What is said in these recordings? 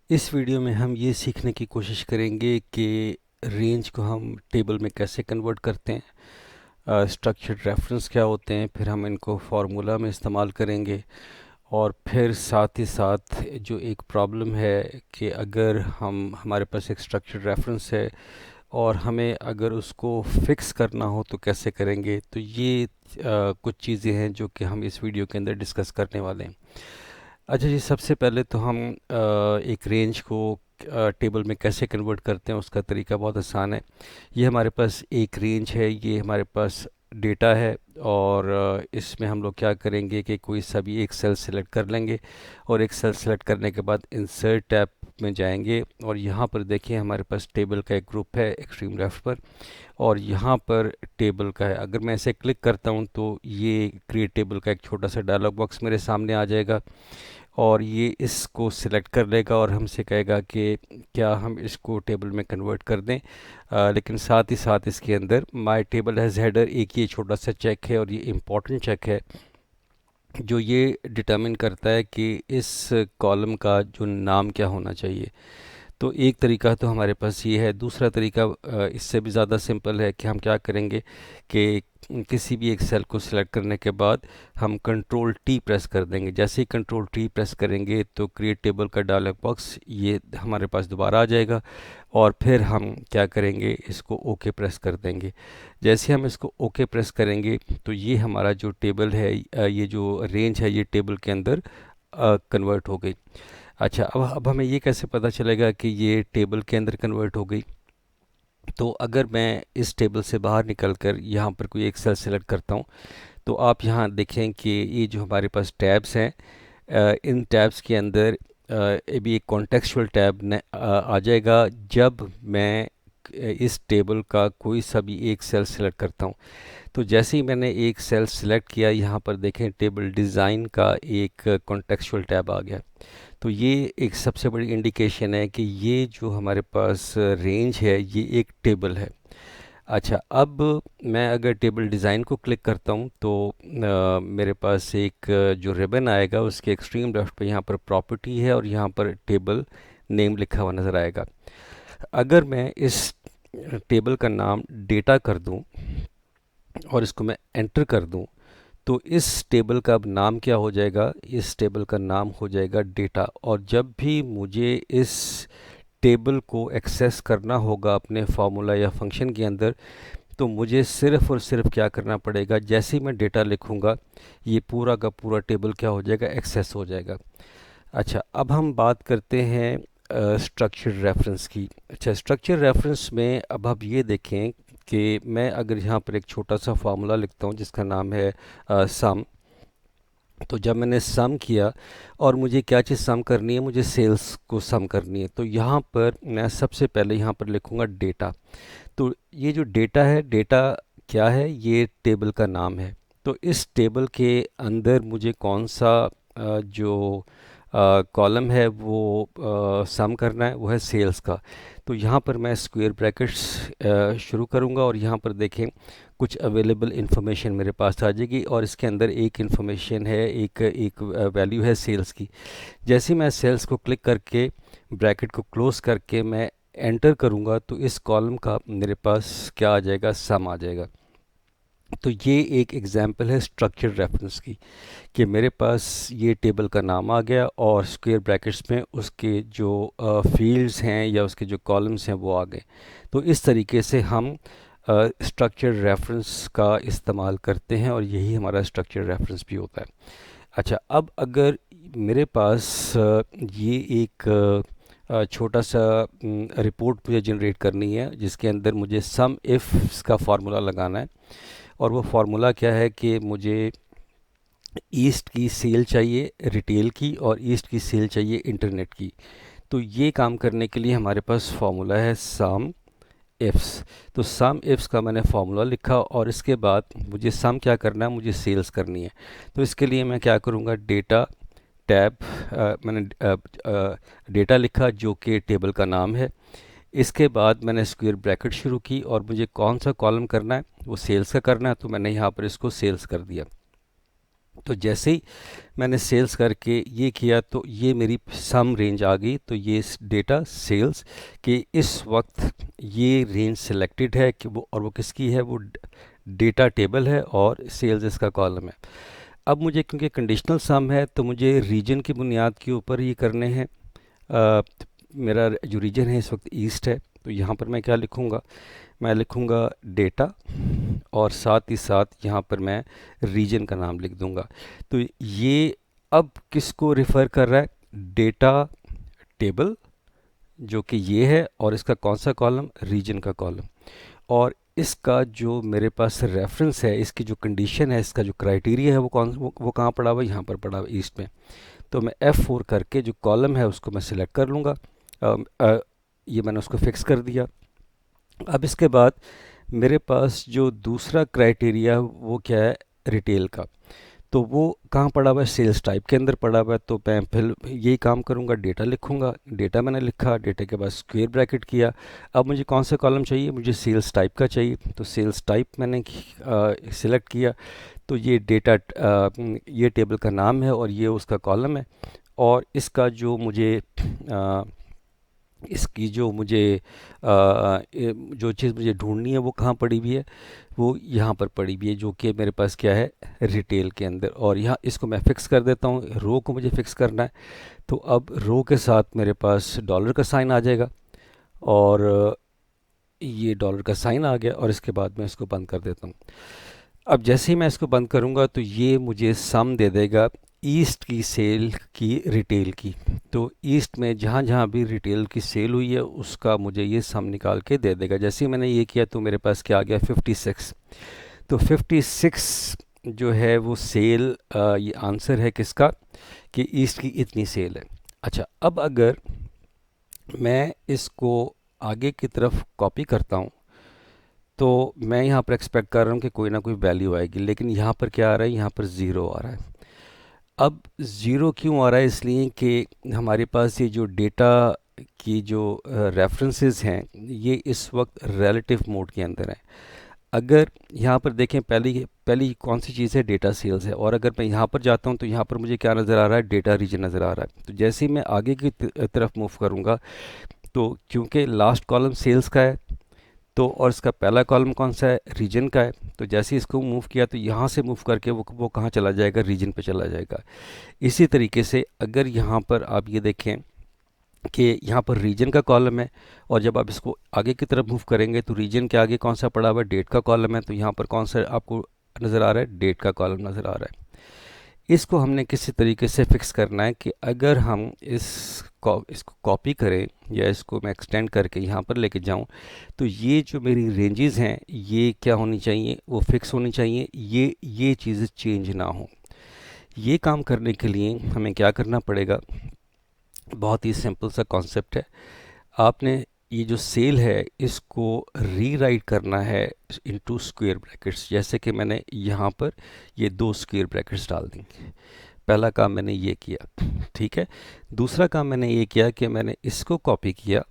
इस वीडियो में हम ये सीखने की कोशिश करेंगे कि रेंज को हम टेबल में कैसे कन्वर्ट करते हैं, स्ट्रक्चर्ड रेफरेंस क्या होते हैं, फिर हम इनको फार्मूला में इस्तेमाल करेंगे। और फिर साथ ही साथ जो एक प्रॉब्लम है कि अगर हम हमारे पास एक स्ट्रक्चर्ड रेफरेंस है और हमें अगर उसको फिक्स करना हो तो कैसे करेंगे। तो ये कुछ चीज़ें हैं जो कि हम इस वीडियो के अंदर डिस्कस करने वाले हैं। अच्छा जी, सबसे पहले तो हम एक रेंज को टेबल में कैसे कन्वर्ट करते हैं उसका तरीका बहुत आसान है। ये हमारे पास एक रेंज है, ये हमारे पास डेटा है। और इसमें हम लोग क्या करेंगे कि कोई सा भी एक सेल सेलेक्ट कर लेंगे और एक सेल सेलेक्ट करने के बाद इंसर्ट टैब में जाएंगे और यहाँ पर देखिए हमारे पास टेबल का एक ग्रुप है एक्सट्रीम लेफ्ट पर, और यहाँ पर टेबल का है। अगर मैं ऐसे क्लिक करता हूँ तो ये क्रिएट टेबल का एक छोटा सा डायलॉग बॉक्स मेरे सामने आ जाएगा और ये इसको सिलेक्ट कर लेगा और हमसे कहेगा कि क्या हम इसको टेबल में कन्वर्ट कर दें। लेकिन साथ ही साथ इसके अंदर माय टेबल हैज़ हेडर एक ये छोटा सा चेक है और ये इम्पॉर्टेंट चेक है जो ये डिटर्मिन करता है कि इस कॉलम का जो नाम क्या होना चाहिए। तो एक तरीका तो हमारे पास ये है। दूसरा तरीका इससे भी ज़्यादा सिंपल है कि हम क्या करेंगे कि किसी भी एक सेल को सिलेक्ट करने के बाद हम कंट्रोल टी प्रेस कर देंगे। जैसे ही कंट्रोल टी प्रेस करेंगे तो क्रिएट टेबल का डायलॉग बॉक्स ये हमारे पास दोबारा आ जाएगा और फिर हम क्या करेंगे, इसको ओके प्रेस कर देंगे। जैसे हम इसको ओके प्रेस करेंगे तो ये हमारा जो टेबल है, ये जो रेंज है ये टेबल के अंदर कन्वर्ट हो गई। अच्छा, अब हमें ये कैसे पता चलेगा कि ये टेबल के अंदर कन्वर्ट हो गई। तो अगर मैं इस टेबल से बाहर निकलकर यहाँ पर कोई एक सेल सेलेक्ट करता हूँ तो आप यहाँ देखें कि ये जो हमारे पास टैब्स हैं, इन टैब्स के अंदर ये भी एक कॉन्टेक्चुअल टैब आ जाएगा जब मैं इस टेबल का कोई सा भी एक सेल सेलेक्ट करता हूँ। तो जैसे ही मैंने एक सेल सिलेक्ट किया, यहाँ पर देखें टेबल डिज़ाइन का एक कॉन्टेक्चुअल टैब आ गया। तो ये एक सबसे बड़ी इंडिकेशन है कि ये जो हमारे पास रेंज है ये एक टेबल है। अच्छा, अब मैं अगर टेबल डिज़ाइन को क्लिक करता हूँ तो मेरे पास एक जो रिबन आएगा उसके एक्सट्रीम लेफ्ट पे यहाँ पर प्रॉपर्टी है और यहाँ पर टेबल नेम लिखा हुआ नज़र आएगा। अगर मैं इस टेबल का नाम डेटा कर दूं और इसको मैं एंटर कर दूं तो इस टेबल का अब नाम क्या हो जाएगा, इस टेबल का नाम हो जाएगा डेटा। और जब भी मुझे इस टेबल को एक्सेस करना होगा अपने फार्मूला या फंक्शन के अंदर तो मुझे सिर्फ़ और सिर्फ क्या करना पड़ेगा, जैसे ही मैं डेटा लिखूंगा ये पूरा का पूरा टेबल क्या हो जाएगा, एक्सेस हो जाएगा। अच्छा, अब हम बात करते हैं स्ट्रक्चर रेफरेंस की। अच्छा, स्ट्रक्चर रेफरेंस में अब आप ये देखें कि मैं अगर यहाँ पर एक छोटा सा फार्मूला लिखता हूँ जिसका नाम है सम। तो जब मैंने सम किया और मुझे क्या चीज़ सम करनी है, मुझे सेल्स को सम करनी है, तो यहाँ पर मैं सबसे पहले यहाँ पर लिखूँगा डेटा। तो ये जो डेटा है, डेटा क्या है, ये टेबल का नाम है। तो इस टेबल के अंदर मुझे कौन सा जो कॉलम है वो सम करना है, वो है सेल्स का। तो यहाँ पर मैं स्क्वायर ब्रैकेट्स शुरू करूँगा और यहाँ पर देखें कुछ अवेलेबल इंफॉर्मेशन मेरे पास आ जाएगी और इसके अंदर एक इंफॉर्मेशन है, एक एक वैल्यू है सेल्स की। जैसे ही मैं सेल्स को क्लिक करके ब्रैकेट को क्लोज करके मैं एंटर करूँगा तो इस कॉलम का मेरे पास क्या आ जाएगा, सम आ जाएगा। तो ये एक एग्जांपल है स्ट्रक्चर रेफरेंस की कि मेरे पास ये टेबल का नाम आ गया और स्क्वायर ब्रैकेट्स में उसके जो फील्ड्स हैं या उसके जो कॉलम्स हैं वो आ गए। तो इस तरीके से हम स्ट्रक्चर रेफरेंस का इस्तेमाल करते हैं और यही हमारा स्ट्रक्चर रेफरेंस भी होता है। अच्छा, अब अगर मेरे पास ये एक छोटा सा रिपोर्ट मुझे जनरेट करनी है जिसके अंदर मुझे सम इफ़्स का फार्मूला लगाना है। और वो फार्मूला क्या है कि मुझे ईस्ट की सेल चाहिए रिटेल की और ईस्ट की सेल चाहिए इंटरनेट की। तो ये काम करने के लिए हमारे पास फार्मूला है सम इफ्स। तो सम इफ्स का मैंने फार्मूला लिखा और इसके बाद मुझे सम क्या करना है, मुझे सेल्स करनी है। तो इसके लिए मैं क्या करूँगा, डेटा टैब, मैंने डेटा लिखा जो कि टेबल का नाम है। इसके बाद मैंने स्क्वायर ब्रैकेट शुरू की और मुझे कौन सा कॉलम करना है, वो सेल्स का करना है, तो मैंने यहाँ पर इसको सेल्स कर दिया। तो जैसे ही मैंने सेल्स करके ये किया तो ये मेरी सम रेंज आ गई। तो ये डेटा सेल्स के इस वक्त ये रेंज सिलेक्टेड है कि वो, और वो किसकी है, वो डेटा टेबल है और सेल्स इसका कॉलम है। अब मुझे क्योंकि कंडीशनल सम है तो मुझे रीजन की बुनियाद के ऊपर ये करने हैं। मेरा जो रीजन है इस वक्त ईस्ट है, तो यहाँ पर मैं क्या लिखूँगा, मैं लिखूँगा डेटा और साथ ही साथ यहाँ पर मैं रीजन का नाम लिख दूँगा। तो ये अब किसको रिफ़र कर रहा है, डेटा टेबल जो कि ये है, और इसका कौन सा कॉलम, रीजन का कॉलम। और इसका जो मेरे पास रेफरेंस है, इसकी जो कंडीशन है, इसका जो क्राइटेरिया है वो कहाँ पड़ा हुआ है, यहाँ पर पड़ा हुआ है ईस्ट में। तो मैं F4 करके जो कॉलम है उसको मैं सिलेक्ट कर लूँगा। ये मैंने उसको फिक्स कर दिया। अब इसके बाद मेरे पास जो दूसरा क्राइटेरिया वो क्या है, रिटेल का। तो वो कहाँ पड़ा हुआ है, सेल्स टाइप के अंदर पड़ा हुआ है। तो मैं फिर यही काम करूँगा, डेटा लिखूँगा, डेटा मैंने लिखा, डेटा के बाद स्क्वायर ब्रैकेट किया। अब मुझे कौन सा कॉलम चाहिए, मुझे सेल्स टाइप का चाहिए। तो सेल्स टाइप मैंने सिलेक्ट किया। तो ये डेटा ये टेबल का नाम है और ये उसका कॉलम है। और इसका जो मुझे इसकी जो मुझे जो चीज़ मुझे ढूंढनी है वो कहाँ पड़ी हुई है, वो यहाँ पर पड़ी हुई है, जो कि मेरे पास क्या है, रिटेल के अंदर। और यहाँ इसको मैं फ़िक्स कर देता हूँ, रो को मुझे फ़िक्स करना है। तो अब रो के साथ मेरे पास डॉलर का साइन आ जाएगा, और ये डॉलर का साइन आ गया, और इसके बाद मैं इसको बंद कर देता हूँ। अब जैसे ही मैं इसको बंद करूँगा तो ये मुझे सम दे देगा ईस्ट की सेल की, रिटेल की। तो ईस्ट में जहाँ जहाँ भी रिटेल की सेल हुई है उसका मुझे ये सम निकाल के दे देगा। जैसे ही मैंने ये किया तो मेरे पास क्या आ गया, 56। तो 56 जो है वो सेल, ये आंसर है किसका, कि ईस्ट की इतनी सेल है। अच्छा, अब अगर मैं इसको आगे की तरफ कॉपी करता हूँ तो मैं यहाँ पर एक्सपेक्ट कर रहा हूँ कि कोई ना कोई वैल्यू आएगी, लेकिन यहाँ पर क्या आ रहा है, यहाँ पर ज़ीरो आ रहा है। अब ज़ीरो क्यों आ रहा है, इसलिए कि हमारे पास ये जो डेटा की जो रेफरेंसेस हैं ये इस वक्त रिलेटिव मोड के अंदर हैं। अगर यहाँ पर देखें, पहली पहली कौन सी चीज़ है, डेटा सेल्स है। और अगर मैं यहाँ पर जाता हूँ तो यहाँ पर मुझे क्या नज़र आ रहा है, डेटा रीजन नज़र आ रहा है। तो जैसे ही मैं आगे की तरफ मूव करूँगा तो क्योंकि लास्ट कॉलम सेल्स का है, तो और इसका पहला कॉलम कौन सा है, रीजन का है। तो जैसे ही इसको मूव किया तो यहाँ से मूव करके वो कहाँ चला जाएगा, रीजन पे चला जाएगा। इसी तरीके से अगर यहाँ पर आप ये देखें कि यहाँ पर रीजन का कॉलम है, और जब आप इसको आगे की तरफ मूव करेंगे तो रीजन के आगे कौन सा पड़ा हुआ है, डेट का कॉलम है। तो यहाँ पर कौन सा आपको नज़र आ रहा है, डेट का कॉलम नज़र आ रहा है। इसको हमने किसी तरीके से फिक्स करना है कि अगर हम इसको कॉपी करें या इसको मैं एक्सटेंड करके यहाँ पर लेके जाऊँ तो ये जो मेरी रेंजेस हैं ये क्या होनी चाहिए, वो फिक्स होनी चाहिए, ये चीज़ें चेंज ना हो। ये काम करने के लिए हमें क्या करना पड़ेगा, बहुत ही सिंपल सा कॉन्सेप्ट है। आपने ये जो सेल है इसको रीराइट करना है इनटू स्क्वायर ब्रैकेट्स। जैसे कि मैंने यहाँ पर ये दो स्क्वायर ब्रैकेट्स डाल दी। पहला काम मैंने ये किया, ठीक है। दूसरा काम मैंने ये किया कि मैंने इसको कॉपी किया,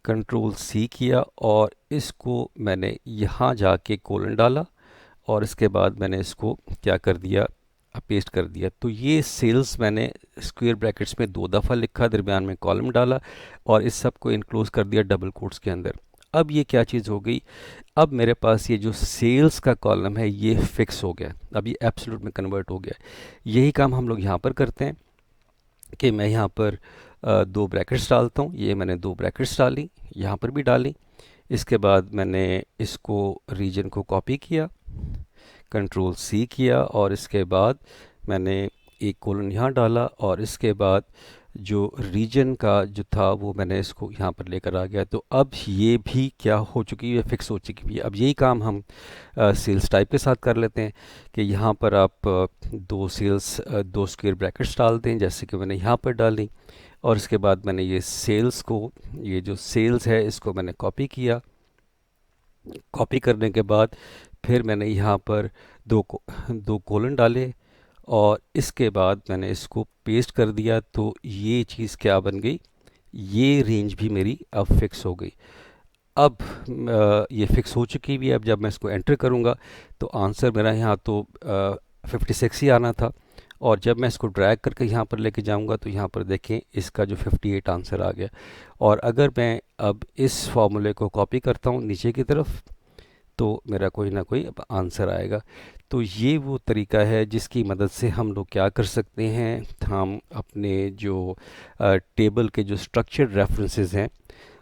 कंट्रोल सी किया, और इसको मैंने यहाँ जाके कोलन डाला, और इसके बाद मैंने इसको क्या कर दिया, पेस्ट कर दिया। तो ये सेल्स मैंने स्क्वायर ब्रैकेट्स में दो दफ़ा लिखा, दरमियान में कॉलम डाला, और इस सब को इनक्लोज कर दिया डबल कोट्स के अंदर। अब ये क्या चीज़ हो गई, अब मेरे पास ये जो सेल्स का कॉलम है ये फिक्स हो गया, अब ये एब्सोल्यूट में कन्वर्ट हो गया। यही काम हम लोग यहाँ पर करते हैं कि मैं यहाँ पर दो ब्रैकेट्स डालता हूँ। ये मैंने दो ब्रैकेट्स डाली, यहाँ पर भी डाली। इसके बाद मैंने इसको रीजन को कॉपी किया, कंट्रोल सी किया, और इसके बाद मैंने एक कोलन यहाँ डाला, और इसके बाद जो रीजन का जो था वो मैंने इसको यहाँ पर लेकर आ गया। तो अब ये भी क्या हो चुकी है, फिक्स हो चुकी है। अब यही काम हम सेल्स टाइप के साथ कर लेते हैं कि यहाँ पर आप दो स्क्वायर ब्रैकेट्स डाल दें, जैसे कि मैंने यहाँ पर डाली। और इसके बाद मैंने ये सेल्स को, ये जो सेल्स है इसको मैंने कॉपी किया। कॉपी करने के बाद फिर मैंने यहाँ पर दो कोलन डाले, और इसके बाद मैंने इसको पेस्ट कर दिया। तो ये चीज़ क्या बन गई, ये रेंज भी मेरी अब फिक्स हो गई। अब ये फिक्स हो चुकी भी है। अब जब मैं इसको एंटर करूँगा तो आंसर मेरा यहाँ तो 56 ही आना था, और जब मैं इसको ड्रैग करके यहाँ पर लेके जाऊँगा तो यहाँ पर देखें इसका जो 58 आंसर आ गया। और अगर मैं अब इस फॉर्मूले को कॉपी करता हूँ नीचे की तरफ तो मेरा कोई ना कोई अब आंसर आएगा। तो ये वो तरीका है जिसकी मदद से हम लोग क्या कर सकते हैं, हम अपने जो टेबल के जो स्ट्रक्चर्ड रेफरेंसेस हैं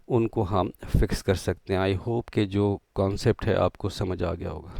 उनको हम फिक्स कर सकते हैं। आई होप कि जो कॉन्सेप्ट है आपको समझ आ गया होगा।